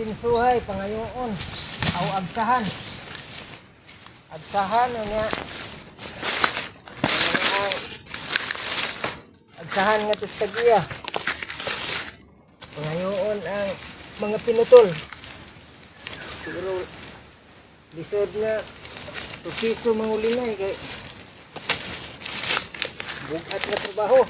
ating suhay pangayoon aw agsahan. Agsahan niya. Agsahan nga tagtagiya. Pangayoon ang mga pinutol. Siguro lisod nga proseso mangulinay kay bugat na trabaho.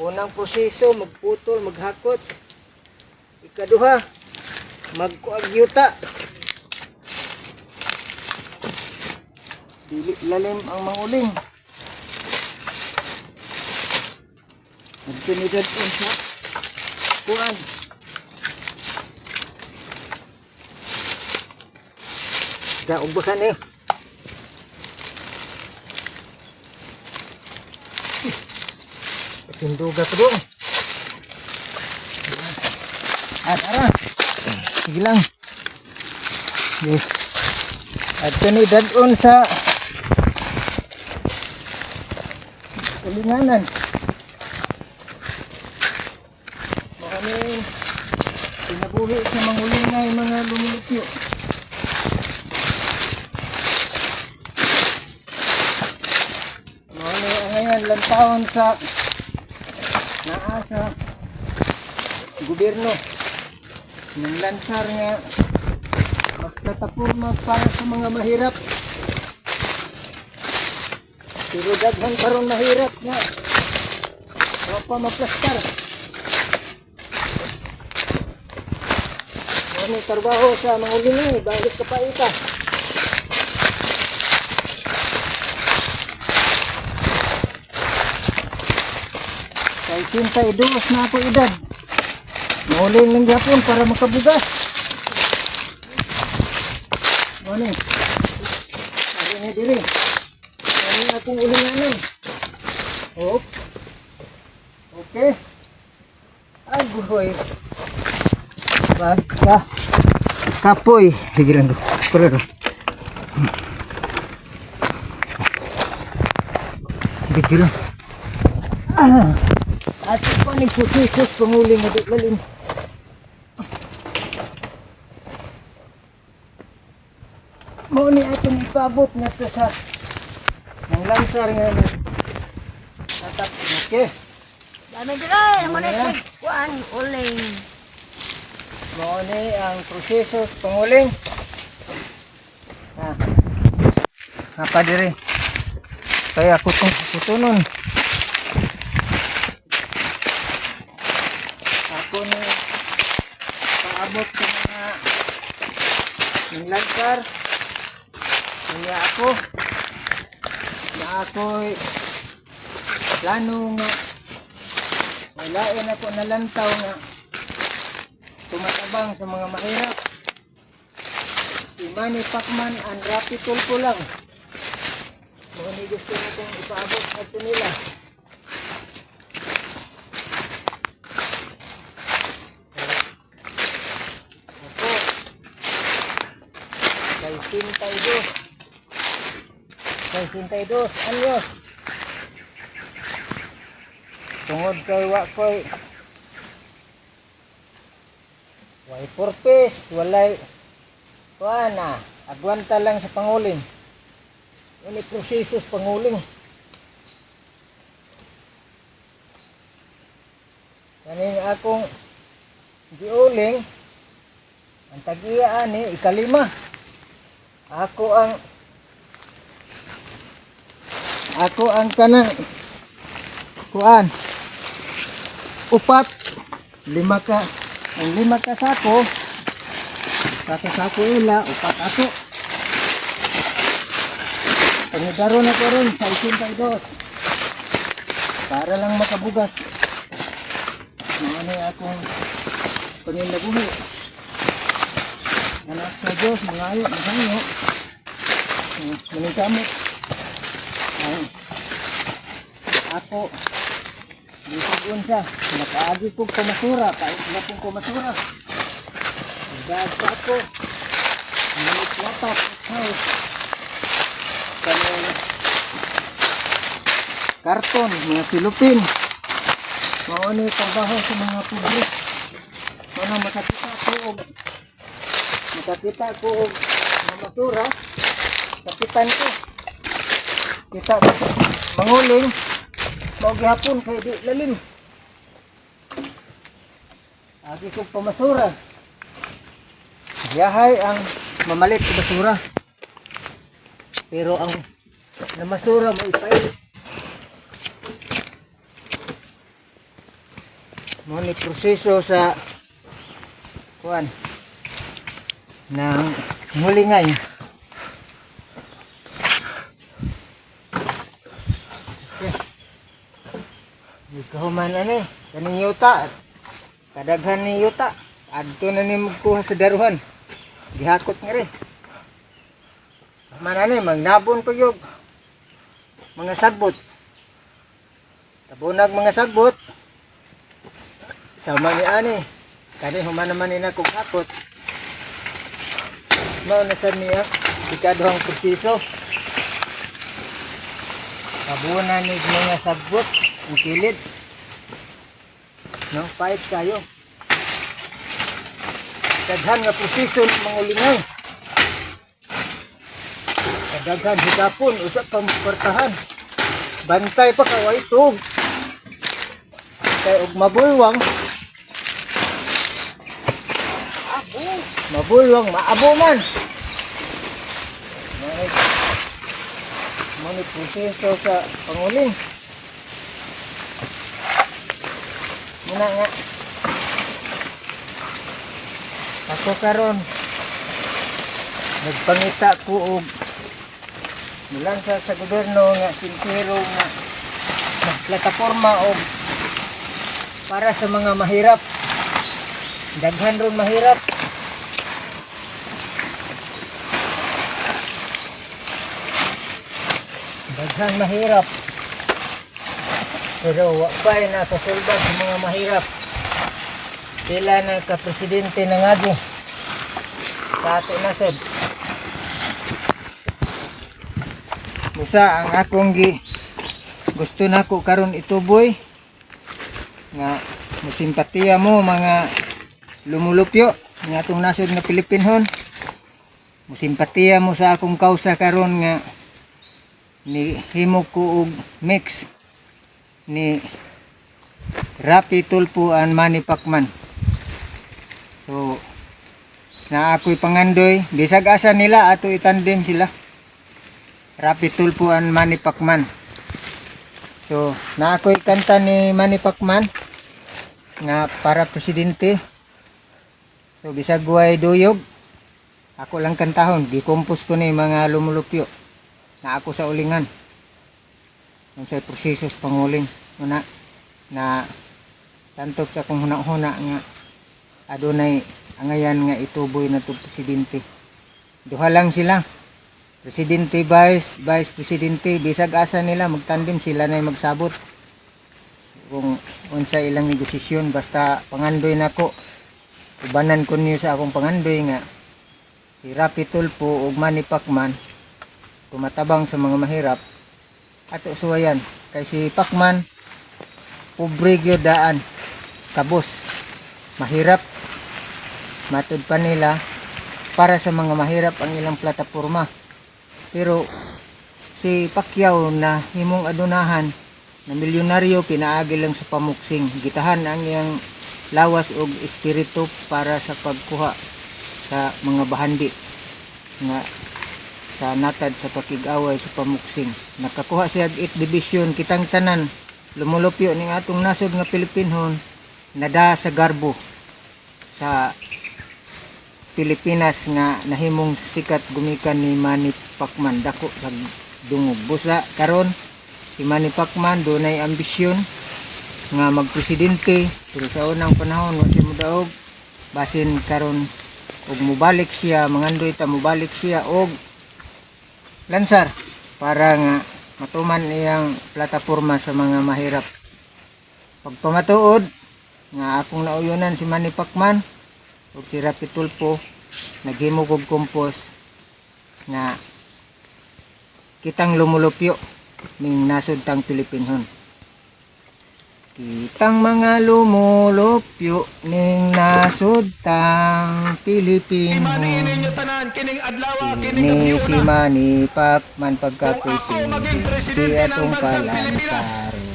Unang proseso, magputol, maghakot. Ikaduha, magkuagyuta. Dili lalim ang manguling. Nagtunidad sa kuan. Gaugbasan eh. Tinduga ko doon. Ara. Sige lang. Yes. At tunidad sa ulinganan. Maraming pinabuhi sa mangulingay mga lumulupyo. Ngayon lantawon sa naasa gobyerno ng lansar nga magtatapurma para sa mga mahirap. Pero daghan karon mahirap nga wala pa maplastar. Ano trabaho sa mangulingay, balik ka pa ita. Kay 62 na ako edad. Mauling lang gapon para makabugas. Ano? Ari ni diri. Ano akong ulinganan? Hop. Okay. Ay buhoy. Bagka. Kapoy. Sige lang do. Pero. Sige lang. At ito ni pusisos panguling na di lalim. Mo ni atong ipabot na to sa ng lansar nga ni tatap. Okay. Dami diri, mo na kuan uling. Mo ni ang proseso sa panguling. Apa diri? Kaya ako tong kutunon. Ako ni paabot sa mga lansar. Kaya ako na ako'y plano nga walain ako nalantaw nga tumatabang sa mga mahirap. Si Manny Pacman and Rapi Tulfo lang. Mga ni gusto na kong ipaabot natin nila. Kay 62 anyos. Tungod kay wakoy way purpose, walay kuana, agwanta lang sa panguling. Ini proseso sa panguling. Kaning akong giuling ang tag-iya ani ikalima. Ako ang kanang kuan upat lima ka sako sa sako ila upat ako pangidaro na ko ron sa 82 para lang makabugas ano akong panginabuhi anak sa Diyos mangayo masanyo maningkamot ako bisag unsa nakaagi kong kumasura kahit wala kong kumasura dahil sa ako naliplapat kanong karton mga silupin mao ni trabaho sa mga pobre. Ano makakita ko og mamasura, kapitan ko. Kita manguling mao gihapon kay di lalim. Agi ko pamasura. Yahay ang mamalit sa basura. Pero ang namasura mo ipait. Mo ni proseso sa kuan ng ngulingay. Okay. Ikahuman ani kaning yuta. Kadaghan ni yuta. Adto na ni magkuha sa daruhan. Gihakot nga rin. Manani magnabon ko yung mga sagbot. Tabunag mga sagbot. Sama ni ani. Kani human naman ni kong hakot. Mao na sad niya ikaduhang proseso. Tabunan ni mga sagbot ang kilid. No, pait kayo. Daghan nga proseso ng mangulingay. Daghan higapon usa pang portahan. Bantay pa kaway tug. Kay og mabulwang. Mabulwang maabo man. Mao ni proseso sa panguling. Muna nga. Ako karon nagpangita ko og nilansa sa gobyerno nga sincero nga plataporma og para sa mga mahirap. Daghan ron mahirap. Daghan mahirap. Pero wa pa na kasulbad sa mga mahirap. Sila na ka-presidente ng agi sa ato nasod. Musa ang akong gusto nako karon ituboy nga musimpatiya mo mga lumulupyo ng atong nasod nga Pilipinhon. Musimpatiya mo sa akong kausa karon nga ni himo ko og mix ni Rapi Tulfo and Manny Pacman. So, na ako'y pangandoy, bisag asa nila ato itandem sila. Rapi Tulfo and Manny Pacman. So, na ako'y kanta ni Manny Pacman nga para presidente. So, bisag guway duyog, ako lang kantahon. Gikompos ko ni mga lumulupyo na ako sa ulingan. Yung sa proseso sa panguling. Una, na tantog sa akong huna-huna nga adunay angayan nga ituboy na to presidente. Duha lang sila. Presidente, vice presidente, bisag asa nila magtandem sila na magsabot. Kung unsa ilang negosasyon basta pangandoy nako. Ubanan ko niyo sa akong pangandoy nga si Rapi Tulfo ug Manny Pacman tumatabang sa mga mahirap. Ato suwayan kay si Pacman pobre gyud daan kabos mahirap matud pa nila para sa mga mahirap ang ilang plataporma. Pero si Pacquiao na himong adunahan na milyonaryo pinaagi lang sa pamuksing, gitahan ang iyang lawas og espiritu para sa pagkuha sa mga bahandi nga sa natad sa pakig-away sa pamuksing. Nakakuha siya 8 division kitang tanan lumulupyo ning atong nasod nga Pilipinhon nada sa garbo sa Pilipinas nga nahimong sikat gumikan ni Manny Pacman. Dako kag dungog busa karon si Manny Pacman dunay ambisyon nga magpresidente pero sa unang panahon wa siya modaog basin karon og mubalik siya mangandoy ta mubalik siya og lansar para nga matuman iyang plataporma sa mga mahirap. Pagpamatuod nga akong nauyonan si Manny Pacman ug si Rapi Tulfo naghimo og kompos nga kitang lumulupyo ning nasod tang Pilipinhon. Kitang mga lumulupyo ning nasudtang Pilipino. Imanin ninyo tanan kining adlaw kining Kini gabi si na. Manny Pacman Kung ako maging pagkapresidente presidente ng atong bansang Pilipinas, palansaron.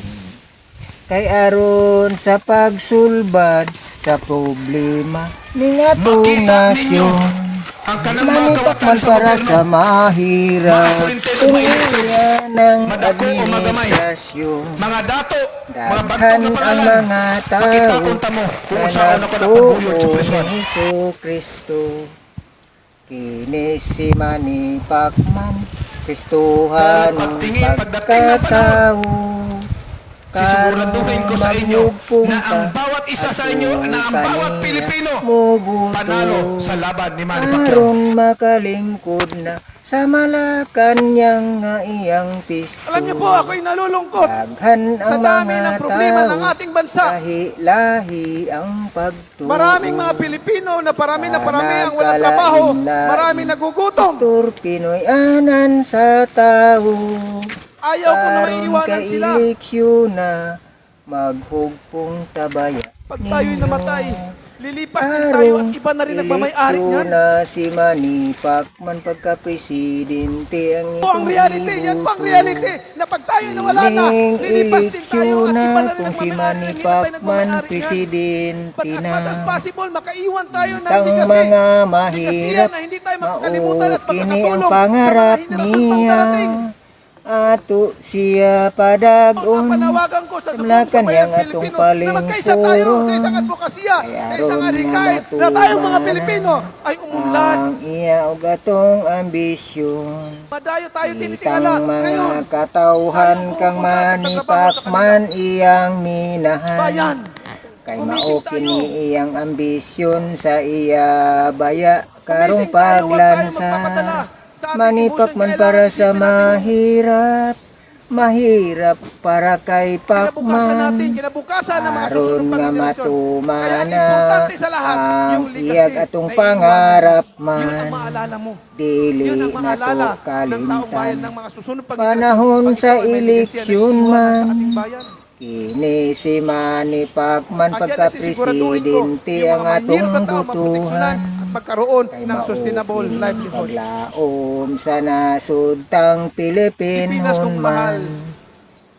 Kay aron sa pagsulbad sa problema ning atong makita ninyo nasyon. ang kanang mga Manny kawatan Pacman sa para gobyerno. sa mahirap. Makulintin o mainit. Tingnan ng Madako o magamay. administrasyon. Mga dato, mga bagtong Daghan na ang pangalan, mga tao makita mo kung na saan ako nakabuyod sa nagtuo presyon. ni Hesus Kristo. Kini si Manny Pacman, Kristohanong Pagtingin, pagdating ng pagkatao. Sisiguraduhin ko sa inyo na ang bawat isa sa inyo, na ang bawat Pilipino, panalo sa laban ni Manny Pacquiao. Aron makalingkod na sa Malacanang nga iyang pisto. Alam niyo po, ako'y nalulungkot Daghan sa ang dami mga ng problema tao, ng ating bansa. lahi-lahi ang pagtuo. Maraming mga Pilipino na parami ang walang trabaho, maraming nagugutom. Sektor Pinoy anan sa tao. Ayaw ko na maiiwanan sila. Eleksyon na maghugpong tabaya. Pag tayo'y ninyo. namatay, lilipas din tayo at iba na rin nagmamayari Eleksyon niyan. na si Manny Pacman pagka-presidente ang Po ang reality, yan po ang reality. Na pag tayo nawala na, lilipas din tayo at iba na rin kung si nagmamayari. Manny Hindi na tayo Pacman nagmamayari niyan. presidente But as much as na. possible, makaiwan tayo ng Tang legacy. mga Legacy mahirap, na hindi tayo makakalimutan at maukini ang makakatulong pangarap sa mga hindi na resultang niya. darating. Ato siya Ang padagon. panawagan ko sa Kamlakan bayan yang ng atong Pilipino na magkaisa tayo sa isang advokasya, sa isang adhikain, na tayong mga Pilipino ay umunlad. Ang iya og atong ambisyon. Madayo tayo tinitingala. Itang Ngayon, mga katauhan kang Manny Pacman iyang minahan. bayan, Kay Gumising mao tayo. kini iyang ambisyon sa iya baya karong gumising tayo, huwag tayo magpapadala paglansa. sa ating Manny emotion. Pacman Kailangan para sa isipin natin mahirap. Mahirap para kay kinabukasan natin, Pacman. kinabukasan ng mga Aron susunod nga pang generasyon. Kaya matumana importante sa lahat, ang yung legacy iyag atong na pangarap Yun ang man. maalala mo. Dili Yun ang na maalala to ng taong bayan ng kalimtan. mga susunod pang Panahon generasyon. Pag sa ikaw ay may legacy na eleksyon iniiwan man. sa ating bayan. Kini si Manny Pacman At yan ay sisiguraduhin ko, pagka-presidente yung ang mga atong mahirap na tao maproteksyonan butuhan. at magkaroon Kay ng sustainable maukin livelihood. paglaom sa nasudtang Pilipinas Pilipinhon kong mahal. man.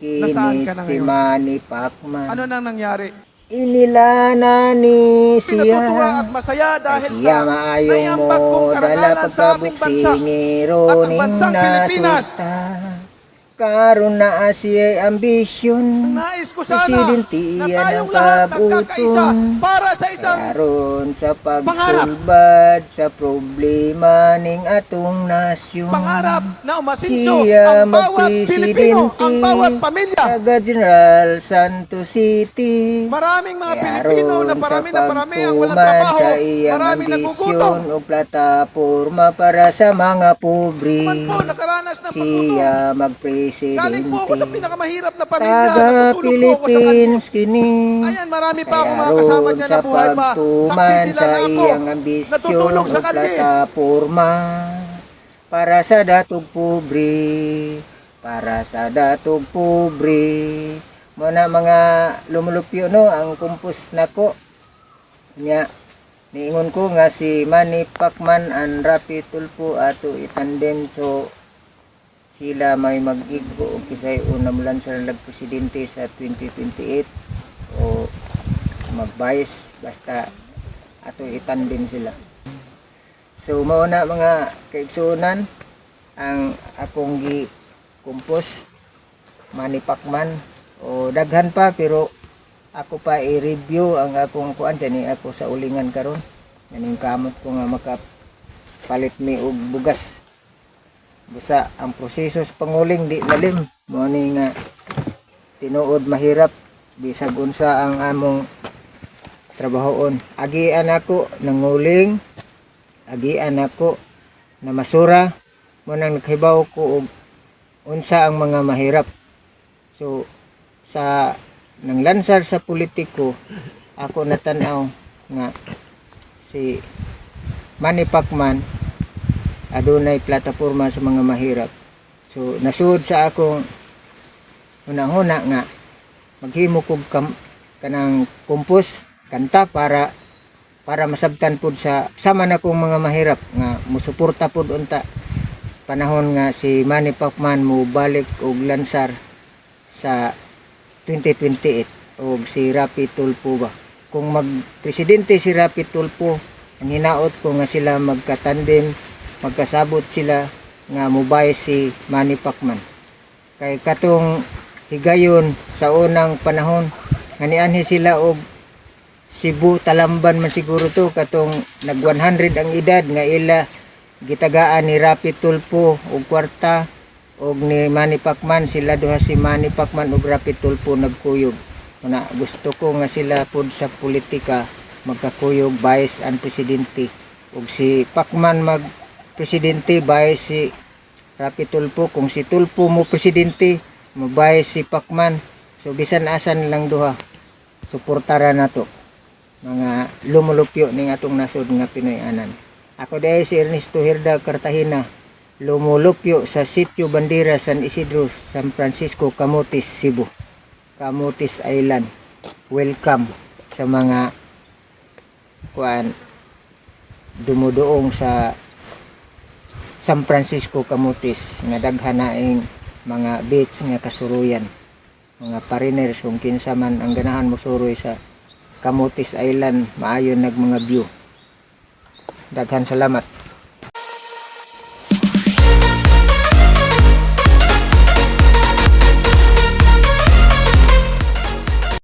Nasaan Kini ka na si ngayon? Manny Pacman. Ano nang nangyari? Inilana ni Pinatutuwa siya. at masaya dahil Siya sa maayong naiambag kong mo dala karangalan sa ating bansa. pagkabuksingero At ang ning bansang Pilipinas. nasulta. Karon na siya'y ambisyon. Nais ko sana Presidente na iyan tayong ang lahat nagkakaisa kabuton. para sa isang Karon sa pagsulbad sa problema ning atong nasyon. pangarap na umasinso Siya ang bawat Pilipino, ang bawat pamilya. taga General Santos City. Maraming mga Kaya Pilipino na ron parami ang walang pagtuman trabaho, sa iyang maraming nagugutom. ambisyon o plataporma para sa mga pobre. Man po nakaranas ng paggutom. Siya Galing po ako sa magpresidente. pinakamahirap na pamilya. Taga Natutulog po ako sa Philippines kini. Ayan, marami pa ako Kaya mga kasama ron dyan sa na buhay pa. pagtuman Saksi sila sa na ako. iyang ambisyon Natutulog o sa kalye. plataporma para sa datog pobre. Para sa datog pobre. Muna mga lumulupyo no ang kumpus nako. Nya niingon ko nga si Manny Pacman and Rapi Tulfo ato itandem so sila may mag-igo o kisay una mulan sa nagpresidente sa 2028 o mag-vice basta ato itandem sila. So mao na mga kaigsunan ang akong gi-compose Manny Pacman o daghan pa pero ako pa i-review ang akong kuan ni ako sa ulingan karon. Yaning kamot ko nga makapalit mi og bugas. Busa ang proseso sa panguling di lalim mo ni nga tinuod mahirap bisag unsa ang among trabahoon. Agian ako nanguling, agian ako na masura mo nang naghibaw ko og unsa ang mga mahirap. So sa nang lansar sa politiko ako natanaw nga si Manny Pacman adunay plataporma sa mga mahirap. So nasud sa akong hunang-huna nga maghimo kog kanang compost kanta para masabtan pud sa sama na kong mga mahirap nga musuporta pud unta panahon nga si Manny Pacman mo balik og lansar sa 2028 og si Rapi Tulfo ba. Kung magpresidente si Rapi Tulfo, ang hinaot ko nga sila magkatandem, magkasabot sila nga mubay si Manny Pacman. Kay katong higayon sa unang panahon, nga nianhi sila og Cebu, Talamban man siguro to, katong nag 100 ang edad nga ila gitagaan ni Rapi Tulfo og kwarta og ni Manny Pacman, sila duha si Manny Pacman ug Rapi Tulfo nagkuyog. Una, gusto ko nga sila pod sa politika magkakuyog vice ang presidente ug si Pacman mag presidente vice si Rapi Tulfo. Kung si Tulfo mo presidente mo vice si Pacman, so bisan asan lang duha suportara nato mga lumulupyo ning atong nasod nga Pinoy-anan. Ako dahil si Ernesto Herda Cartagena, lumulupyo sa Sitio Bandera, San Isidro, San Francisco, Camotes, Cebu. Camotes Island. Welcome sa mga dumudoong sa San Francisco, Camotes nga daghan naing mga beach nga kasuruyan. Mga foreigners kung kinsa man ang ganahan mo suroy sa Camotes Island, maayon nag mga view. Daghan salamat.